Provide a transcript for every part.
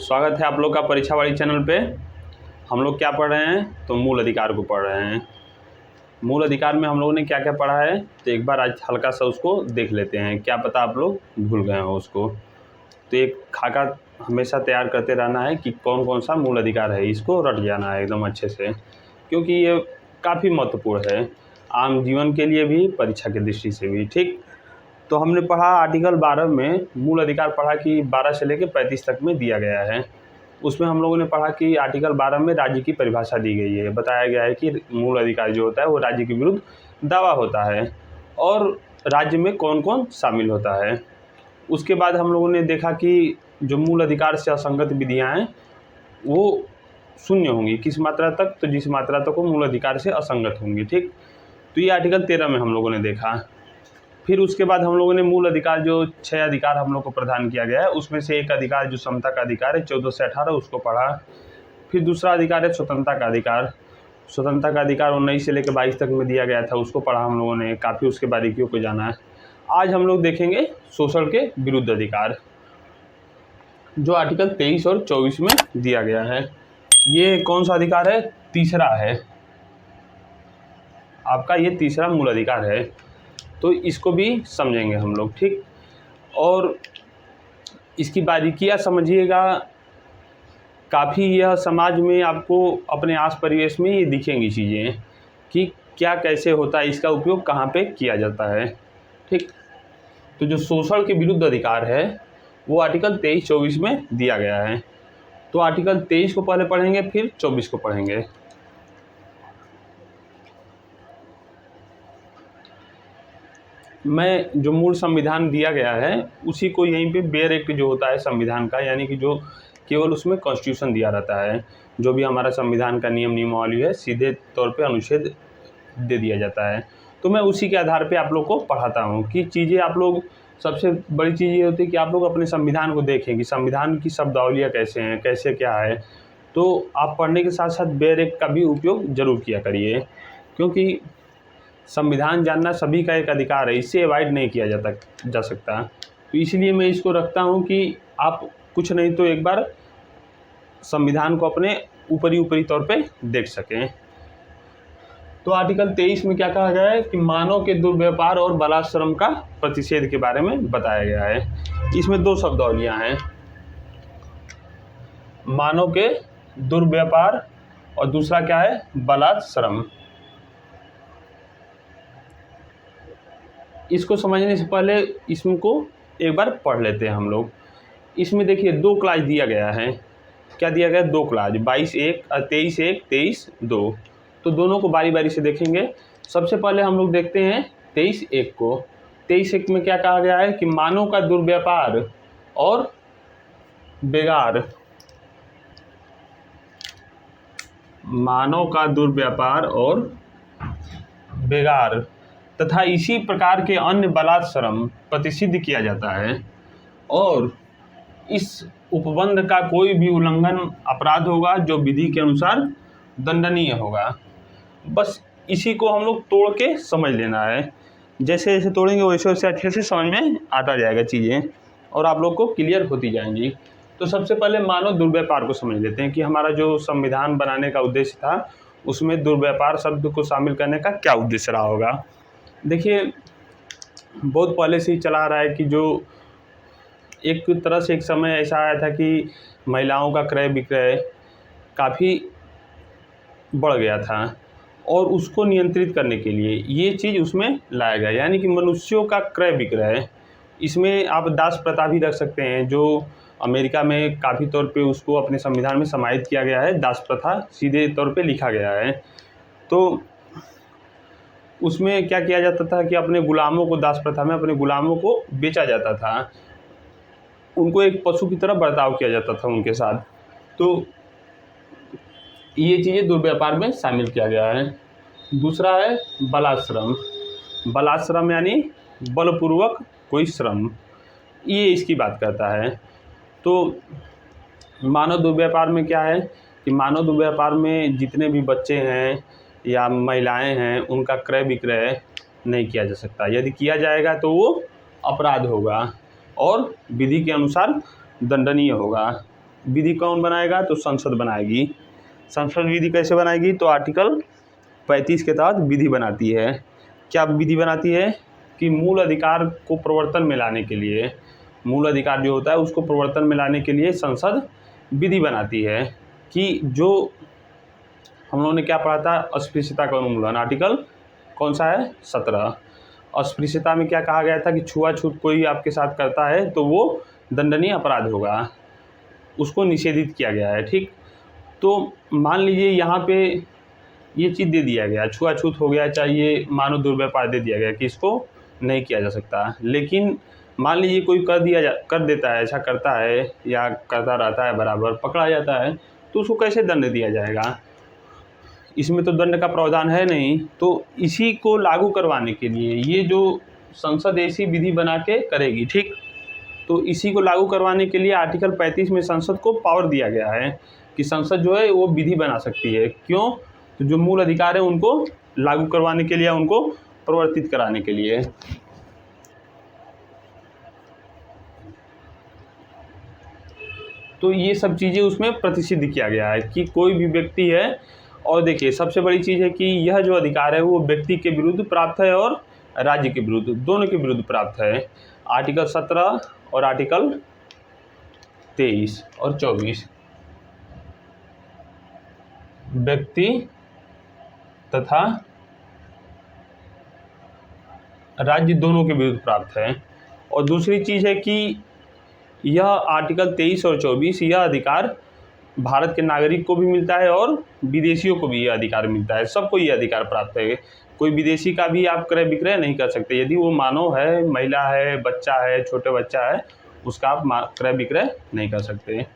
स्वागत है आप लोग का परीक्षावाड़ी चैनल पे। हम लोग क्या पढ़ रहे हैं तो मूल अधिकार को पढ़ रहे हैं। मूल अधिकार में हम लोगों ने क्या क्या पढ़ा है तो एक बार आज हल्का सा उसको देख लेते हैं, क्या पता आप लोग भूल गए हो उसको। तो एक खाका हमेशा तैयार करते रहना है कि कौन कौन सा मूल अधिकार है, इसको रट जाना है एकदम अच्छे से, क्योंकि ये काफ़ी महत्वपूर्ण है आम जीवन के लिए भी, परीक्षा की दृष्टि से भी। ठीक, तो हमने पढ़ा आर्टिकल 12 में मूल अधिकार पढ़ा कि 12 से लेकर 35 तक में दिया गया है। उसमें हम लोगों ने पढ़ा कि आर्टिकल 12 में राज्य की परिभाषा दी गई है। बताया गया है कि मूल अधिकार जो होता है वो राज्य के विरुद्ध दावा होता है और राज्य में कौन कौन शामिल होता है। उसके बाद हम लोगों ने देखा कि जो मूल अधिकार से असंगत विधियाँ हैं वो शून्य होंगी किस मात्रा तक, तो जिस मात्रा तक वो मूल अधिकार से असंगत होंगी। ठीक, तो ये आर्टिकल 13 में हम लोगों ने देखा। फिर उसके बाद हम लोगों ने मूल अधिकार जो 6 अधिकार हम लोग को प्रदान किया गया है उसमें से एक अधिकार जो समता का अधिकार है 14 से 18 उसको पढ़ा। फिर दूसरा अधिकार है स्वतंत्रता का अधिकार। स्वतंत्रता का अधिकार 19 से लेकर 22 तक में दिया गया था, उसको पढ़ा हम लोगों ने, काफ़ी उसके बारीकियों को जाना है। आज हम लोग देखेंगे शोषण के विरुद्ध अधिकार जो आर्टिकल 23 और 24 में दिया गया है। ये कौन सा अधिकार है? तीसरा है आपका, ये तीसरा मूल अधिकार है, तो इसको भी समझेंगे हम लोग। ठीक, और इसकी बारीकियाँ समझिएगा, काफ़ी यह समाज में आपको अपने आस परिवेश में ये दिखेंगी चीज़ें कि क्या कैसे होता है, इसका उपयोग कहाँ पे किया जाता है। ठीक, तो जो शोषण के विरुद्ध अधिकार है वो आर्टिकल 23-24 में दिया गया है। तो आर्टिकल 23 को पहले पढ़ेंगे फिर 24 को पढ़ेंगे। मैं जो मूल संविधान दिया गया है उसी को यहीं पे बेयर एक्ट जो होता है संविधान का, यानी कि जो केवल उसमें कॉन्स्टिट्यूशन दिया रहता है, जो भी हमारा संविधान का नियम नियमावली है सीधे तौर पे अनुच्छेद दे दिया जाता है। तो मैं उसी के आधार पे आप लोग को पढ़ाता हूँ कि चीज़ें आप लोग, सबसे बड़ी चीज़ ये होती है कि आप लोग अपने संविधान को देखें कि संविधान की शब्दावलियाँ कैसे हैं, कैसे क्या है। तो आप पढ़ने के साथ साथ बेयर एक्ट का भी उपयोग ज़रूर किया करिए, क्योंकि संविधान जानना सभी का एक अधिकार है, इससे अवॉइड नहीं किया जा सकता। तो इसलिए मैं इसको रखता हूँ कि आप कुछ नहीं तो एक बार संविधान को अपने ऊपरी तौर पे देख सकें। तो आर्टिकल 23 में क्या कहा गया है कि मानव के दुर्व्यापार और बलात्श्रम का प्रतिषेध के बारे में बताया गया है। इसमें दो शब्दावलियाँ हैं, मानव के दुर्व्यापार और दूसरा क्या है, बलात्श्रम। इसको समझने से पहले इसको एक बार पढ़ लेते हैं हम लोग। इसमें देखिए 2 क्लास दिया गया है। क्या दिया गया है? 2 क्लास, 22(1) 23(1) 23(2). तो दोनों को बारी बारी से देखेंगे। सबसे पहले हम लोग देखते हैं 23(1) को। 23(1) में क्या कहा गया है कि मानव का दुर्व्यापार और बेगार, मानव का दुर्व्यापार और बेगार तथा इसी प्रकार के अन्य बलात्श्रम प्रतिषिद्ध किया जाता है और इस उपबंध का कोई भी उल्लंघन अपराध होगा जो विधि के अनुसार दंडनीय होगा। बस इसी को हम लोग तोड़ के समझ लेना है। जैसे जैसे तोड़ेंगे वैसे वैसे अच्छे से समझ में आता जाएगा चीज़ें और आप लोग को क्लियर होती जाएंगी। तो सबसे पहले मानव दुर्व्यापार को समझ लेते हैं कि हमारा जो संविधान बनाने का उद्देश्य था उसमें दुर्व्यापार शब्द को शामिल करने का क्या उद्देश्य रहा होगा। देखिए, बहुत पहले से ही चला आ रहा है कि जो एक तरह से एक समय ऐसा आया था कि महिलाओं का क्रय विक्रय काफ़ी बढ़ गया था और उसको नियंत्रित करने के लिए ये चीज़ उसमें लाया गया, यानी कि मनुष्यों का क्रय विक्रय। इसमें आप दास प्रथा भी रख सकते हैं, जो अमेरिका में काफ़ी तौर पे उसको अपने संविधान में समाहित किया गया है। दास प्रथा सीधे तौर पे लिखा गया है। तो उसमें क्या किया जाता था कि अपने गुलामों को, दास प्रथा में अपने गुलामों को बेचा जाता था, उनको एक पशु की तरह बर्ताव किया जाता था उनके साथ। तो ये चीज़ें दुर्व्यापार में शामिल किया गया है। दूसरा है बलात्श्रम। बलात्श्रम यानी बलपूर्वक कोई श्रम, ये इसकी बात करता है। तो मानव दुर्व्यापार में क्या है कि मानव दुर्व्यापार में जितने भी बच्चे हैं या महिलाएं हैं उनका क्रय विक्रय नहीं किया जा सकता। यदि किया जाएगा तो वो अपराध होगा और विधि के अनुसार दंडनीय होगा। विधि कौन बनाएगा? तो संसद बनाएगी। संसद विधि कैसे बनाएगी? तो आर्टिकल 35 के तहत विधि बनाती है। क्या विधि बनाती है? कि मूल अधिकार को प्रवर्तन में लाने के लिए, मूल अधिकार जो होता है उसको प्रवर्तन में लाने के लिए संसद विधि बनाती है। कि जो हम लोगों ने क्या पढ़ा था? अस्पृश्यता का उन्मूलन, आर्टिकल कौन सा है? 17। अस्पृश्यता में क्या कहा गया था? कि छुआछूत कोई आपके साथ करता है तो वो दंडनीय अपराध होगा, उसको निषेधित किया गया है। ठीक, तो मान लीजिए यहाँ पे ये चीज़ दे दिया गया, छुआछूत हो गया, चाहे ये मानव दुर्व्यवहार दे दिया गया कि इसको नहीं किया जा सकता। लेकिन मान लीजिए कोई कर देता है, ऐसा करता है या करता रहता है बराबर, पकड़ा जाता है, तो उसको कैसे दंड दिया जाएगा? इसमें तो दंड का प्रावधान है नहीं। तो इसी को लागू करवाने के लिए ये जो संसद ऐसी विधि बना के करेगी। ठीक, तो इसी को लागू करवाने के लिए आर्टिकल 35 में संसद को पावर दिया गया है कि संसद जो है वो विधि बना सकती है। क्यों? तो जो मूल अधिकार है उनको लागू करवाने के लिए, उनको प्रवर्तित कराने के लिए। तो ये सब चीज़ें उसमें प्रतिषिद्ध किया गया है कि कोई भी व्यक्ति है, और देखिए सबसे बड़ी चीज़ है कि यह जो अधिकार है वो व्यक्ति के विरुद्ध प्राप्त है और राज्य के विरुद्ध, दोनों के विरुद्ध प्राप्त है। आर्टिकल 17 और आर्टिकल 23 और 24 व्यक्ति तथा राज्य दोनों के विरुद्ध प्राप्त है। और दूसरी चीज़ है कि यह आर्टिकल 23 और 24 यह अधिकार भारत के नागरिक को भी मिलता है और विदेशियों को भी यह अधिकार मिलता है। सबको यह अधिकार प्राप्त है। कोई विदेशी का भी आप क्रय विक्रय नहीं कर सकते। यदि वो मानव है, महिला है, बच्चा है, छोटे बच्चा है, उसका आप क्रय विक्रय नहीं कर सकते।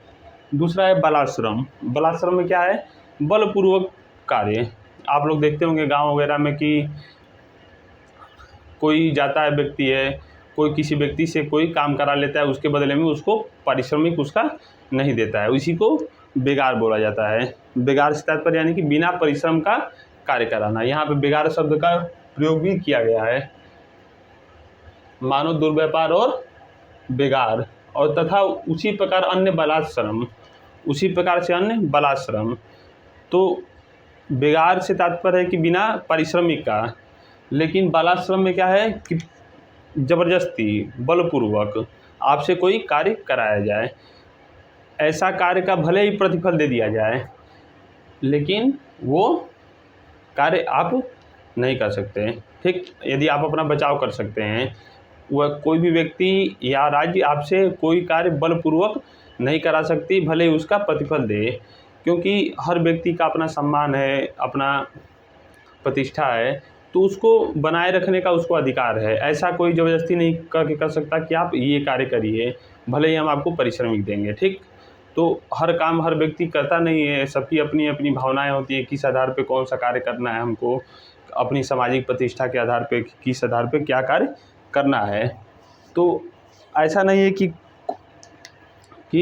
दूसरा है बलाश्रम। बलाश्रम में क्या है? बलपूर्वक कार्य। आप लोग देखते होंगे गांव वगैरह में कि कोई जाता है व्यक्ति है, कोई किसी व्यक्ति से कोई काम करा लेता है, उसके बदले में उसको पारिश्रमिक उसका नहीं देता है, इसी को बेगार बोला जाता है। बेगार से तात्पर्य यानी कि बिना परिश्रम का कार्य कराना। यहाँ पे बेगार शब्द का प्रयोग भी किया गया है। मानव दुर्व्यापार और बेगार, और तथा उसी प्रकार अन्य बलाश्रम, उसी प्रकार से अन्य बलाश्रम। तो बेगार से तात्पर्य है कि बिना पारिश्रमिक का, लेकिन बालाश्रम में क्या है कि ज़बरदस्ती बलपूर्वक आपसे कोई कार्य कराया जाए। ऐसा कार्य का भले ही प्रतिफल दे दिया जाए, लेकिन वो कार्य आप नहीं कर सकते। ठीक, यदि आप अपना बचाव कर सकते हैं, वह कोई भी व्यक्ति या राज्य आपसे कोई कार्य बलपूर्वक नहीं करा सकती, भले ही उसका प्रतिफल दे, क्योंकि हर व्यक्ति का अपना सम्मान है, अपना प्रतिष्ठा है, तो उसको बनाए रखने का उसको अधिकार है। ऐसा कोई ज़बरदस्ती नहीं करके कर सकता कि आप ये कार्य करिए, भले ही हम आपको पारिश्रमिक देंगे। ठीक, तो हर काम हर व्यक्ति करता नहीं है, सबकी अपनी अपनी भावनाएं होती हैं, किस आधार पे कौन सा कार्य करना है हमको, अपनी सामाजिक प्रतिष्ठा के आधार पे किस आधार पे क्या कार्य करना है। तो ऐसा नहीं है कि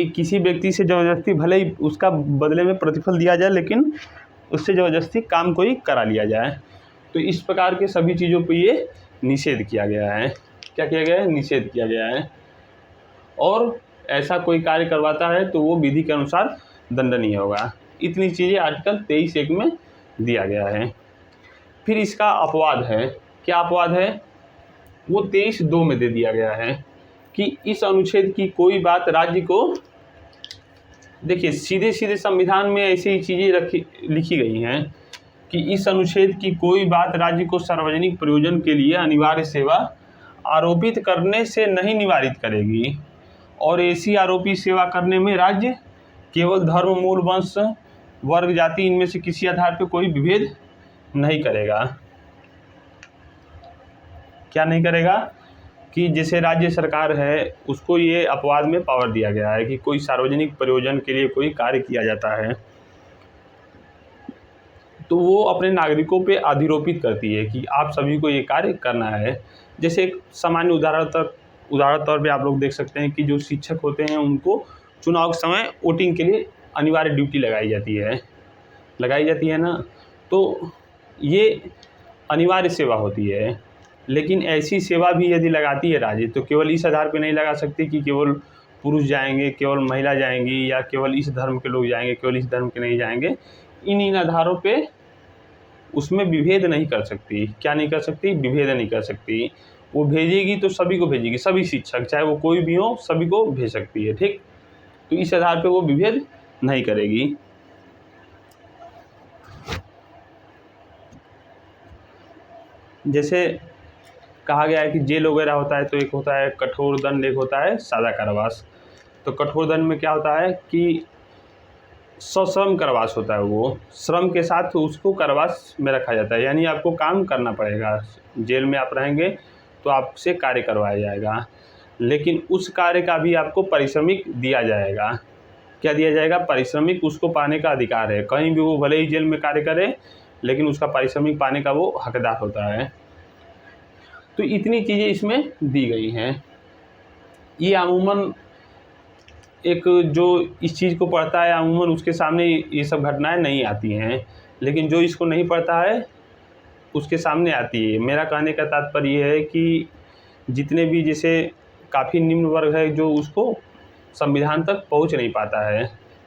किसी व्यक्ति से ज़बरदस्ती, भले ही उसका बदले में प्रतिफल दिया जाए, लेकिन उससे ज़बरदस्ती काम कोई करा लिया जाए। तो इस प्रकार के सभी चीज़ों पे ये निषेध किया गया है। क्या किया गया है? निषेध किया गया है। और ऐसा कोई कार्य करवाता है तो वो विधि के अनुसार दंडनीय होगा। इतनी चीज़ें आर्टिकल 23(1) में दिया गया है। फिर इसका अपवाद है। क्या अपवाद है? वो 23(2) में दे दिया गया है कि इस अनुच्छेद की कोई बात राज्य को, देखिए सीधे सीधे संविधान में ऐसी चीज़ें लिखी गई हैं कि इस अनुच्छेद की कोई बात राज्य को सार्वजनिक प्रयोजन के लिए अनिवार्य सेवा आरोपित करने से नहीं निवारित करेगी, और ऐसी आरोपी सेवा करने में राज्य केवल धर्म, मूल, वंश, वर्ग, जाति, इनमें से किसी आधार पर कोई विभेद नहीं करेगा। क्या नहीं करेगा? कि जैसे राज्य सरकार है उसको ये अपवाद में पावर दिया गया है कि कोई सार्वजनिक प्रयोजन के लिए कोई कार्य किया जाता है तो वो अपने नागरिकों पे अधिरोपित करती है कि आप सभी को ये कार्य करना है। जैसे एक सामान्य उदाहरण तौर पे आप लोग देख सकते हैं कि जो शिक्षक होते हैं उनको चुनाव के समय वोटिंग के लिए अनिवार्य ड्यूटी लगाई जाती है ना। तो ये अनिवार्य सेवा होती है, लेकिन ऐसी सेवा भी यदि लगाती है राज्य तो केवल इस आधार पे नहीं लगा सकती कि केवल पुरुष जाएंगे, केवल महिला जाएंगी, या केवल इस धर्म के लोग जाएंगे, केवल इस धर्म के नहीं जाएंगे, इन आधारों पे उसमें विभेद नहीं कर सकती। क्या नहीं कर सकती? विभेद नहीं कर सकती। वो भेजेगी तो सभी को भेजेगी, सभी शिक्षक चाहे वो कोई भी हो सभी को भेज सकती है, ठीक। तो इस आधार पे वो विभेद नहीं करेगी। जैसे कहा गया है कि जेल वगैरह होता है तो एक होता है कठोर दंड, एक होता है सादा कारावास। तो कठोर दंड में क्या होता है कि सश्रम कारावास होता है, वो श्रम के साथ उसको कारावास में रखा जाता है, यानी आपको काम करना पड़ेगा। जेल में आप रहेंगे तो आपसे कार्य करवाया जाएगा, लेकिन उस कार्य का भी आपको पारिश्रमिक दिया जाएगा। क्या दिया जाएगा? पारिश्रमिक उसको पाने का अधिकार है। कहीं भी वो भले ही जेल में कार्य करे, लेकिन उसका पारिश्रमिक पाने का वो हकदार होता है। तो इतनी चीज़ें इसमें दी गई हैं। ये अमूमन एक जो इस चीज़ को पढ़ता है अमूमन उसके सामने ये सब घटनाएं नहीं आती हैं, लेकिन जो इसको नहीं पढ़ता है उसके सामने आती है। मेरा कहने का तात्पर्य ये है कि जितने भी जैसे काफ़ी निम्न वर्ग है जो उसको संविधान तक पहुंच नहीं पाता है,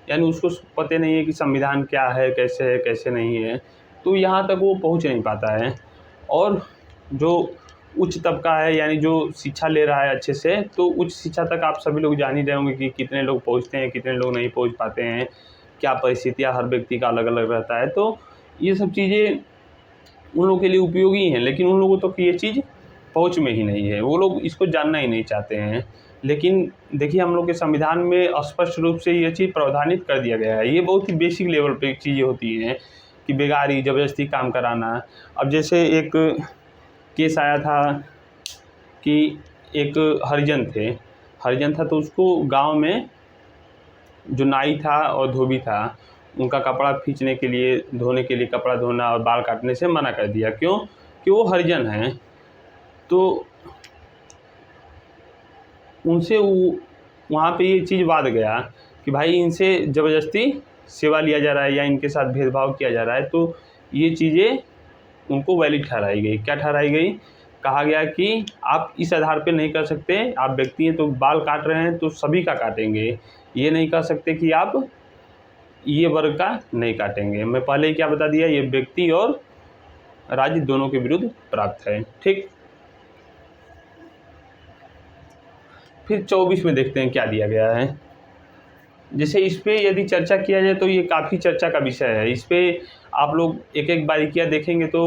यानी उसको पता नहीं है कि संविधान क्या है, कैसे नहीं है, तो यहाँ तक वो पहुंच नहीं पाता है। और जो उच्च तबका है, यानी जो शिक्षा ले रहा है अच्छे से, तो उच्च शिक्षा तक आप सभी लोग जान ही रहे होंगे कि कितने लोग पहुँचते हैं, कितने लोग नहीं पहुँच पाते हैं, क्या परिस्थितियाँ हर व्यक्ति का अलग अलग रहता है। तो ये सब चीज़ें उन लोगों के लिए उपयोगी हैं, लेकिन उन लोगों तक ये चीज़ पहुँच में ही नहीं है, वो लोग इसको जानना ही नहीं चाहते हैं। लेकिन देखिए हम लोग के संविधान में स्पष्ट रूप से ये चीज़ प्रावधानित कर दिया गया है। ये बहुत ही बेसिक लेवल पे चीज़ें होती हैं कि बेगारी, ज़बरदस्ती काम कराना। अब जैसे एक केस आया था कि एक हरिजन था तो उसको गांव में जो नाई था और धोबी था उनका कपड़ा खींचने के लिए, धोने के लिए, कपड़ा धोना और बाल काटने से मना कर दिया। क्यों? कि वो हरिजन हैं। तो उनसे वहाँ पे ये चीज़ वाद गया कि भाई इनसे ज़बरदस्ती सेवा लिया जा रहा है या इनके साथ भेदभाव किया जा रहा है। तो ये चीज़ें उनको वैलिड ठहराई गई। क्या ठहराई गई? कहा गया कि आप इस आधार पे नहीं कर सकते, आप व्यक्ति हैं तो बाल काट रहे हैं तो सभी का काटेंगे, ये नहीं कर सकते कि आप ये वर्ग का नहीं काटेंगे। मैं पहले ही क्या बता दिया, ये व्यक्ति और राज्य दोनों के विरुद्ध प्राप्त है, ठीक। फिर 24 में देखते हैं क्या दिया गया है। जैसे इस पे यदि चर्चा किया जाए तो ये काफ़ी चर्चा का विषय है। इस पे आप लोग एक एक बारीकियाँ देखेंगे तो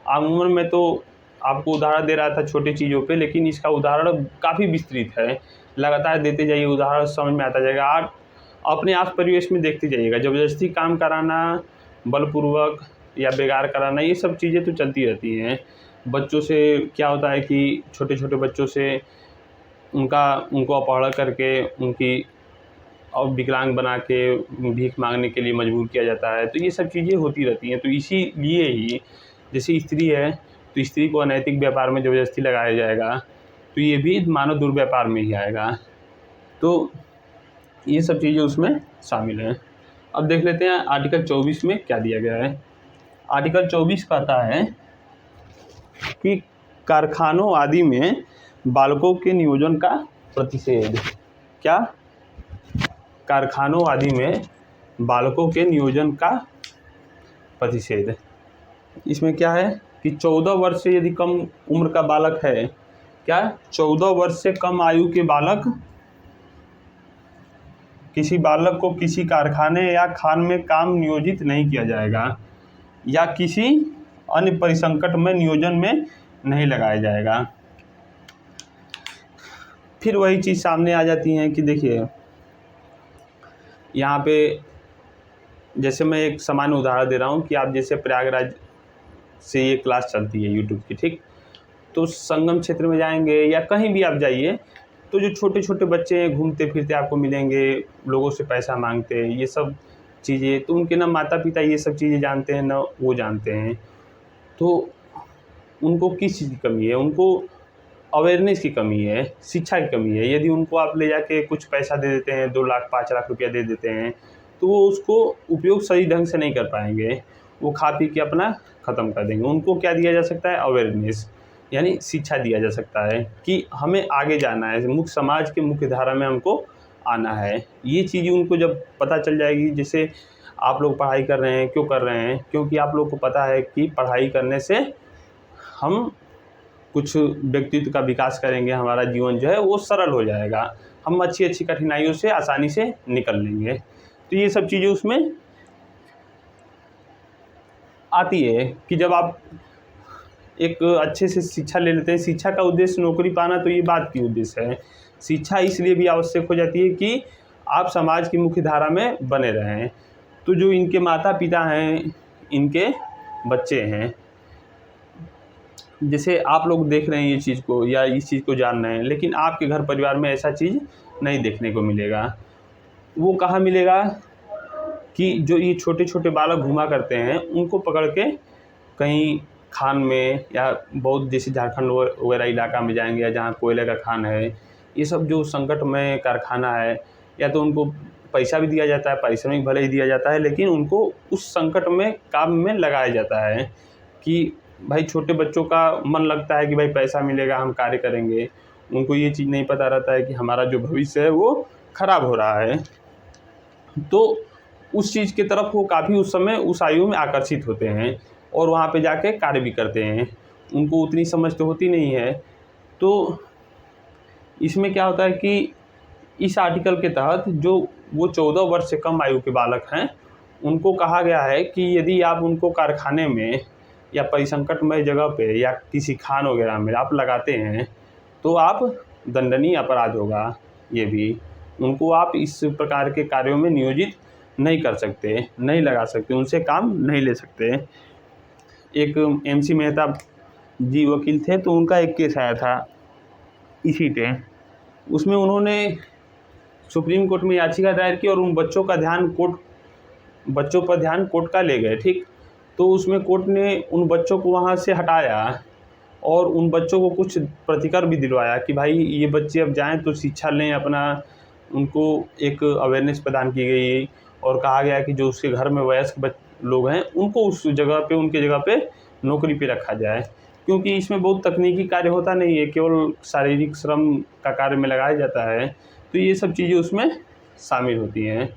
अमूमन में तो आपको उदाहरण दे रहा था छोटी चीज़ों पे, लेकिन इसका उदाहरण काफ़ी विस्तृत है। लगातार देते जाइए, उदाहरण समझ में आता जाएगा। आप अपने आस परिवेश में देखते जाइएगा, ज़बरदस्ती काम कराना, बलपूर्वक या बेगार कराना, ये सब चीज़ें तो चलती रहती हैं। बच्चों से क्या होता है कि छोटे छोटे बच्चों से उनको अपहरण करके उनकी और विकलांग बना के भीख मांगने के लिए मजबूर किया जाता है। तो ये सब चीज़ें होती रहती हैं। तो इसीलिए ही जैसे स्त्री है तो स्त्री को अनैतिक व्यापार में ज़बरदस्ती लगाया जाएगा, तो ये भी मानव दुर्व्यापार में ही आएगा। तो ये सब चीज़ें उसमें शामिल हैं। अब देख लेते हैं आर्टिकल 24 में क्या दिया गया है। आर्टिकल 24 कहता है कि कारखानों आदि में बालकों के नियोजन का प्रतिषेध। क्या? कारखानों आदि में बालकों के नियोजन का प्रतिषेध। इसमें क्या है कि 14 वर्ष से यदि कम उम्र का बालक है, क्या 14 वर्ष से कम आयु के बालक, किसी बालक को किसी कारखाने या खान में काम नियोजित नहीं किया जाएगा या किसी अन्य परिसंकट में नियोजन में नहीं लगाया जाएगा। फिर वही चीज़ सामने आ जाती है कि देखिए यहाँ पे जैसे मैं एक सामान्य उदाहरण दे रहा हूँ कि आप जैसे प्रयागराज से ये क्लास चलती है यूट्यूब की, ठीक। तो संगम क्षेत्र में जाएंगे या कहीं भी आप जाइए तो जो छोटे छोटे बच्चे घूमते फिरते आपको मिलेंगे, लोगों से पैसा मांगते, ये सब चीज़ें, तो उनके ना माता पिता ये सब चीज़ें जानते हैं ना वो जानते हैं। तो उनको किस चीज़ की कमी है? उनको अवेयरनेस की कमी है, शिक्षा की कमी है। यदि उनको आप ले जाके कुछ पैसा दे देते हैं, 2 लाख 5 लाख रुपया दे देते हैं, तो वो उसको उपयोग सही ढंग से नहीं कर पाएंगे, वो खा पी के अपना ख़त्म कर देंगे। उनको क्या दिया जा सकता है? अवेयरनेस, यानी शिक्षा दिया जा सकता है कि हमें आगे जाना है, मुख्य समाज के मुख्य धारा में हमको आना है। ये चीज़ें उनको जब पता चल जाएगी, जैसे आप लोग पढ़ाई कर रहे हैं, क्यों कर रहे हैं? क्योंकि आप लोग को पता है कि पढ़ाई करने से हम कुछ व्यक्तित्व का विकास करेंगे, हमारा जीवन जो है वो सरल हो जाएगा, हम अच्छी अच्छी कठिनाइयों से आसानी से निकल लेंगे। तो ये सब चीज़ें उसमें आती है कि जब आप एक अच्छे से शिक्षा ले लेते हैं। शिक्षा का उद्देश्य नौकरी पाना तो ये बात की उद्देश्य है। शिक्षा इसलिए भी आवश्यक हो जाती है कि आप समाज की मुख्य धारा में बने रहें। तो जो इनके माता पिता हैं, इनके बच्चे हैं, जैसे आप लोग देख रहे हैं ये चीज़ को या इस चीज़ को जान रहे हैं, लेकिन आपके घर परिवार में ऐसा चीज़ नहीं देखने को मिलेगा। वो कहाँ मिलेगा कि जो ये छोटे छोटे बालक घुमा करते हैं, उनको पकड़ के कहीं खान में या बहुत जैसे झारखंड वगैरह इलाका में जाएंगे, या जहाँ कोयले का खान है, ये सब जो संकटमय कारखाना है, या तो उनको पैसा भी दिया जाता है, पारिश्रमिक भले ही दिया जाता है, लेकिन उनको उस संकट में काम में लगाया जाता है कि भाई छोटे बच्चों का मन लगता है कि भाई पैसा मिलेगा, हम कार्य करेंगे। उनको ये चीज़ नहीं पता रहता है कि हमारा जो भविष्य है वो खराब हो रहा है। तो उस चीज़ की तरफ वो काफ़ी उस समय उस आयु में आकर्षित होते हैं और वहाँ पे जाके कार्य भी करते हैं। उनको उतनी समझ तो होती नहीं है। तो इसमें क्या होता है कि इस आर्टिकल के तहत जो वो 14 वर्ष से कम आयु के बालक हैं, उनको कहा गया है कि यदि आप उनको कारखाने में या परिसंकटमय जगह पे या किसी खान वगैरह में आप लगाते हैं, तो आप दंडनीय अपराध होगा। ये भी उनको आप इस प्रकार के कार्यों में नियोजित नहीं कर सकते, नहीं लगा सकते, उनसे काम नहीं ले सकते। एक MC मेहता जी वकील थे, तो उनका एक केस आया था इसी पे। उसमें उन्होंने सुप्रीम कोर्ट में याचिका दायर की और उन बच्चों पर ध्यान कोर्ट का ले गए, ठीक। तो उसमें कोर्ट ने उन बच्चों को वहाँ से हटाया और उन बच्चों को कुछ प्रतिकर भी दिलवाया कि भाई ये बच्चे अब जाएं तो शिक्षा लें अपना। उनको एक अवेयरनेस प्रदान की गई और कहा गया कि जो उसके घर में वयस्क लोग हैं, उनको उस जगह पे, उनके जगह पे नौकरी पे रखा जाए, क्योंकि इसमें बहुत तकनीकी कार्य होता नहीं है, केवल शारीरिक श्रम का कार्य में लगाया जाता है। तो ये सब चीज़ें उसमें शामिल होती हैं।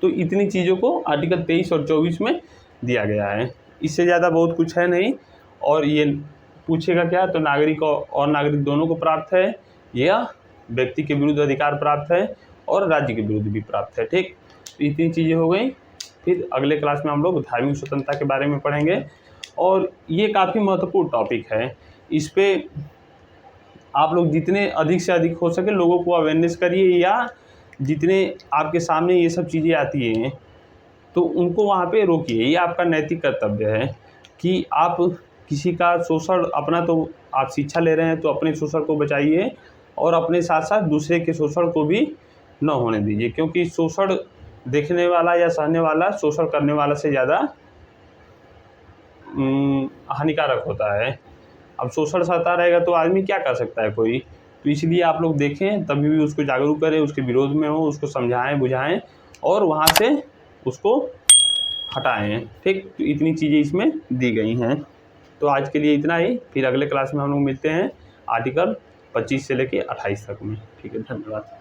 तो इतनी चीज़ों को आर्टिकल 23 और 24 में दिया गया है। इससे ज़्यादा बहुत कुछ है नहीं। और ये पूछेगा क्या, तो नागरिक और नागरिक दोनों को प्राप्त है, या व्यक्ति के विरुद्ध अधिकार प्राप्त है और राज्य के विरुद्ध भी प्राप्त है, ठीक। तो इतनी चीज़ें हो गई। फिर अगले क्लास में हम लोग धार्मिक स्वतंत्रता के बारे में पढ़ेंगे और ये काफ़ी महत्वपूर्ण टॉपिक है। इस पे आप लोग जितने अधिक से अधिक हो सके लोगों को अवेयरनेस करिए, या जितने आपके सामने ये सब चीज़ें आती हैं तो उनको वहाँ पे रोकिए। ये आपका नैतिक कर्तव्य है कि आप किसी का शोषण, अपना तो आप शिक्षा ले रहे हैं तो अपने शोषण को बचाइए और अपने साथ साथ दूसरे के शोषण को भी न होने दीजिए, क्योंकि शोषण देखने वाला या सहने वाला शोषण करने वाला से ज़्यादा हानिकारक होता है। अब शोषण सहता रहेगा तो आदमी क्या कर सकता है कोई। तो इसलिए आप लोग देखें, तभी भी उसको जागरूक करें, उसके विरोध में हो, उसको समझाएं बुझाएं और वहाँ से उसको हटाएं, ठीक। तो इतनी चीज़ें इसमें दी गई हैं। तो आज के लिए इतना ही। फिर अगले क्लास में हम लोग मिलते हैं आर्टिकल 25 से लेके 28 तक में, ठीक है। धन्यवाद।